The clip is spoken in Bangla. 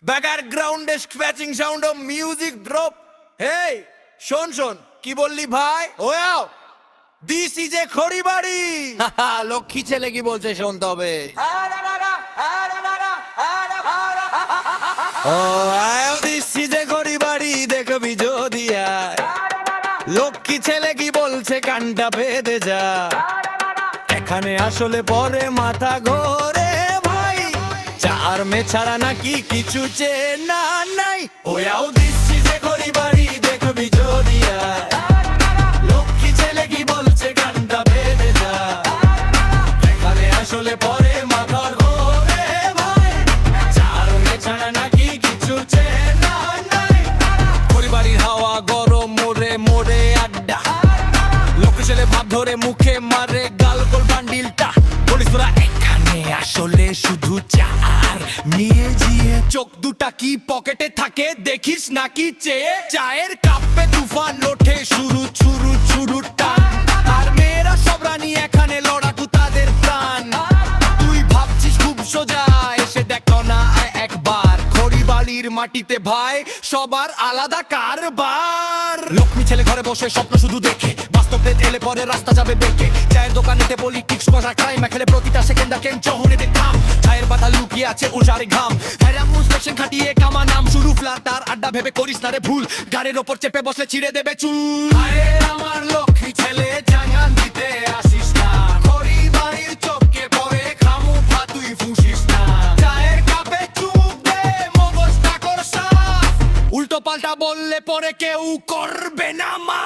ব্যাকগ্রাউন্ডে scratching sound oh music drop. হেই শোন শোন, কি বললি ভাই? Wow, this is a Kharibari. Lakshmi ছেলে কি বলছে শুনতে হবে। ও আয়, দিস ইজ এ খড়িবাড়ি, দেখবি যদি আয়। লক্ষ্মী ছেলে কি বলছে কানটা বেঁধে যা। এখানে আসলে পরে মাথা ঘোরে ভাই, চার মে ছাড়া নাকি কিছু চেনা নাই। Wow, this is a Kharibari, দেখবি যদি আয়। লক্ষ্মী ছেলে কি বলছে কানটা বেঁধে যা। এখানে আসলে পরে মাথা ঘোরে ভাই, চার মে ছাড়া নাকি কিছু চেনা নাই। খড়িবাড়ির হাওয়া গরম, মোড়ে মোড়ে আড্ডা। লক্ষ্মী ছেলে ভাব ধরে মুখে মারে গাল গোল বান্ডিলটা। বলিস তোরা এখানে আসলে শুধু চার নিয়ে জিয়ে। চোখ দুটা কি পকেটে থাকে দেখিস নাকি চেয়ে? চায়ের কাপে তুফান ওঠে, শুরু ছুরু ছুরু টান। আর মেয়েরা সব রানী এখানে লড়াকু তাদের প্রাণ। তুই ভাবছিস খুব সোজা, এসে দেখো না একবার। খড়িবাড়ির মাটিতে ভাই সবার আলাদা কারবার। লক্ষ্মী ছেলে ঘরে বসে স্বপ্ন শুধু দেখে, বাস্তবে এলে পরে রাস্তা যাবে বেঁকে। চায়ের দোকানেতে পলিটিক্স মজা ক্রাইম খেলে প্রতিটা সেকেন্ড কেন চহরেতে থাম। চায়ের পাতা লুকিয়ে আছে উজারে ঘাম। হ্যারামুস পেশেন্ট খাটিয়ে কামা নাম শুরু ফ্লাটার আড্ডা ভেবে করিস না রে ভুল। গাড়ির ওপর চেপে বসলে ছিঁড়ে দেবে চুল। আরে আমার লক্ষ্মী ছেলে, জাঙ্গান দিতে আসিস না। খড়িবাড়ির চোখকে পরে খামু ভা, তুই ফুসিস না। চায়ের কাপে চুপ দে, মগজটা কর সাফ। উল্টো পাল্টা বললে পরে কেউ করবে না মা।